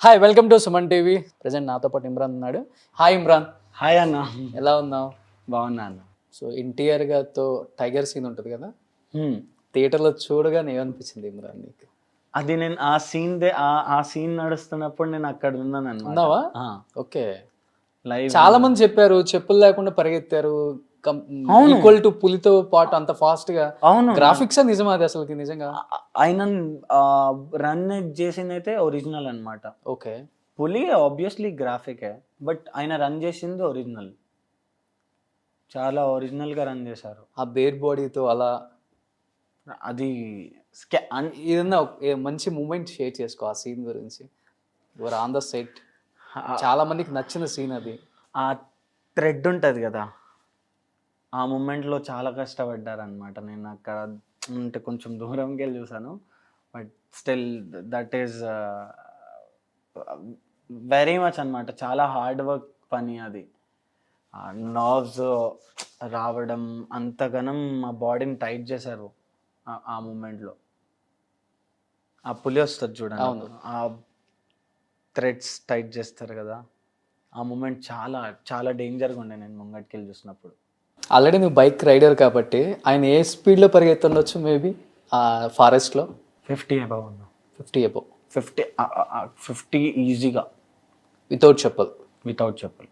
Hi, welcome to Suman TV. Present నాతో పాటు ఇమ్రాన్ ఉన్నాడు. హాయ్ ఇమ్రాన్, హాయ్ అన్న, ఎలా ఉన్నావు? బాగున్నా అన్న. సో ఎన్టీఆర్ గారితో టైగర్ సీన్ ఉంటుంది కదా, థియేటర్లో చూడగానే ఏమనిపించింది ఇమ్రాన్ నీకు? అది నేను ఆ సీన్ నడుస్తున్నప్పుడు నేను అక్కడ ఉన్నాను అన్నమాట. ఉన్నావా? ఓకే. లైవ్ చాలా మంది చెప్పారు చెప్పులు లేకుండా పరిగెత్తారు, ఈక్వల్ టు పులితో పాటు అంత ఫాస్ట్ గా. అవును, గ్రాఫిక్స్ నిజమా అది అసలు నిజంగా? ఆయన రన్ చేసింది అయితే ఒరిజినల్ అన్నమాట. ఓకే. పులి ఆబ్వియస్లీ గ్రాఫికే, బట్ ఆయన రన్ చేసింది ఒరిజినల్. చాలా ఒరిజినల్ గా రన్ చేశారు. ఆ బేర్ బాడీతో అలా. అది ఏదన్నా మంచి మూమెంట్ షేర్ చేసుకో ఆ సీన్ గురించి. యువర్ ఆన్ ద సెట్, చాలా మందికి నచ్చిన సీన్ అది. ఆ థ్రెడ్ ఉంటుంది కదా, ఆ మూమెంట్లో చాలా కష్టపడ్డారు అనమాట. నేను అక్కడ అంటే కొంచెం దూరంకి వెళ్ళి చూసాను, but still that is very much అనమాట. చాలా హార్డ్ వర్క్ పని అది. నర్వ్స్ రావడం, అంతగానం మా బాడీని టైట్ చేశారు ఆ మూమెంట్లో. ఆ పులి వస్తుంది చూడండి, ఆ థ్రెడ్స్ టైట్ చేస్తారు కదా, ఆ మూమెంట్ చాలా చాలా డేంజర్గా ఉండే నేను ముంగటికి వెళ్ళి చూసినప్పుడు. ఆల్రెడీ నువ్వు బైక్ రైడర్ కాబట్టి ఆయన ఏ స్పీడ్లో పరిగెత్తుండొచ్చు మేబీ ఆ ఫారెస్ట్లో? 50 అబౌవ్ ఉన్నా. 50 అబౌవ్. 50 ఈజీగా, వితౌట్ చెప్పల్. వితౌట్ చెప్పులు.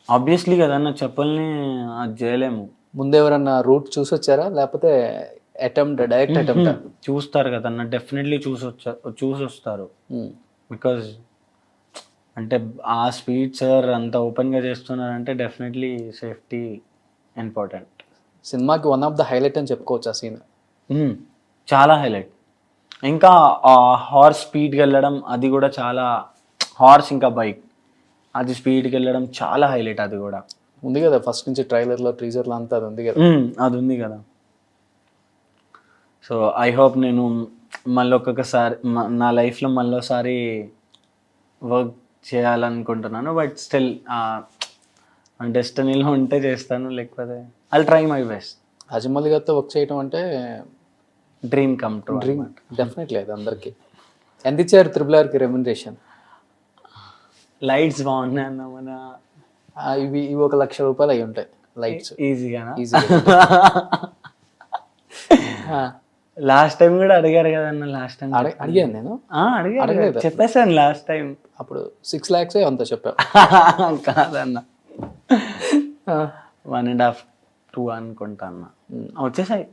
ఆబ్వియస్లీ కదన్న, చెప్పుల్ని అది చేయలేము. ముందెవరన్నా రూట్ చూసి వచ్చారా, లేకపోతే డైరెక్ట్ అటెంప్ట్? చూస్తారు కదన్న, డెఫినెట్లీ చూసి వస్తారు. బికాజ్ అంటే ఆ స్పీడ్ సార్ అంత ఓపెన్గా చేస్తున్నారంటే డెఫినెట్లీ సేఫ్టీ ఇంపార్టెంట్. సినిమాకి వన్ ఆఫ్ ద హైలైట్ అని చెప్పుకోవచ్చు ఆ సీన్. చాలా హైలైట్. ఇంకా హార్స్ స్పీడ్కి వెళ్ళడం, అది కూడా చాలా. హార్స్ ఇంకా బైక్ అది స్పీడ్కి వెళ్ళడం చాలా హైలైట్. అది కూడా ఉంది కదా ఫస్ట్ నుంచి ట్రైలర్లో, టీజర్లో అంతా అది ఉంది కదా. అది ఉంది కదా. సో ఐ హోప్ నేను మళ్ళీ ఒక్కొక్కసారి నా లైఫ్లో మళ్ళీసారి వర్క్ చేయాలనుకుంటున్నాను. బట్ స్టిల్ డెస్టినీలో ఉంటే చేస్తాను, లేకపోతే I try my best. Rajamouli గారితో వర్క్ చేయడం అంటే dream come true. Dream definitely, అది అందరికీ. ఎంత ఇచ్చారు RRRకి రెమ్యునరేషన్? లైట్స్ బాగున్నాయి అన్న మన. ఇవి 1,00,000 రూపాయలు అయి ఉంటాయి లైట్స్. ఈజీగానా? ఈజీగా. లాస్ట్ టైం కూడా అడిగారు కదన్న. లాస్ట్ టైం అడిగాను నేను. అడిగారు, చెప్పేసాను లాస్ట్ టైం. అప్పుడు 6 lakhs అంత చెప్పావు. కాదన్న, 1.5, 2 అనుకుంటా అన్న. వచ్చేసాయి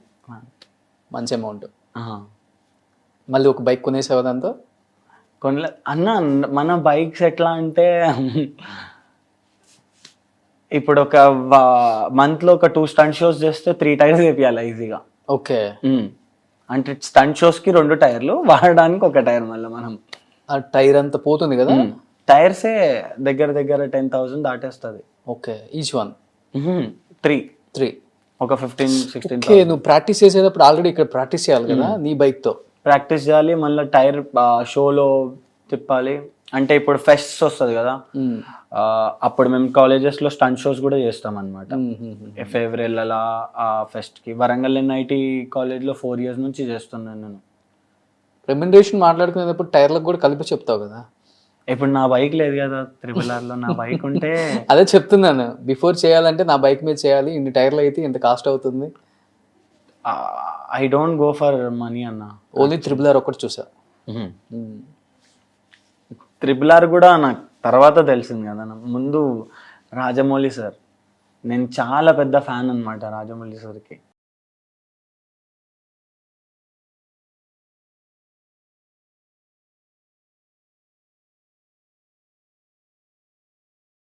మంచి అమౌంట్. మళ్ళీ ఒక బైక్ కొనేసావు దాంతో? కొనలే అన్న. మన బైక్స్ ఎట్లా అంటే, ఇప్పుడు ఒక మంత్లో ఒక 2 స్టంట్ షోస్ చేస్తే 3 టైర్స్ వేపియాలి ఈజీగా. ఓకే. అంటే స్టంట్ షోస్కి 2 టైర్లు, వాడడానికి 1 టైర్. మళ్ళీ మనం ఆ టైర్ అంతా పోతుంది కదా. టైర్సే దగ్గర 10,000 దాటేస్తుంది. ఓకే, ఈచ్ వన్ 3 ఒక 15-16. ఓకే, నువ్వు ప్రాక్టీస్ చేసేటప్పుడు ఆల్రెడీ ఇక్కడ ప్రాక్టీస్ చేయాలి కదా నీ బైక్తో? ప్రాక్టీస్ చేయాలి, మళ్ళీ టైర్ షోలో తిప్పాలి. అంటే ఇప్పుడు ఫెస్ట్స్ వస్తుంది కదా, అప్పుడు మేము కాలేజెస్లో స్టంట్ షోస్ కూడా చేస్తాం అనమాట. ఫేవరెల్ అలా ఆ ఫెస్ట్కి. వరంగల్ NIT కాలేజ్లో 4 years నుంచి చేస్తున్నాను నేను. రెమ్యునరేషన్ మాట్లాడుకునేటప్పుడు టైర్లకు కూడా కలిపి చెప్తావు కదా. ఇప్పుడు నా బైక్ లేదు కదా, RRRలో నా బైక్ ఉంటే అదే చెప్తున్నాను, బిఫోర్ చేయాలంటే నా బైక్ మీద చేయాలి, ఇన్ని టైర్లు అయితే ఇంత కాస్ట్ అవుతుంది. I don't go for money అన్న. ఓన్లీ RRR ఒకటి చూసా. RRR కూడా నాకు తర్వాత తెలిసింది కదా. ముందు రాజమౌళి సార్, నేను చాలా పెద్ద ఫ్యాన్ అనమాట రాజమౌళి సార్కి.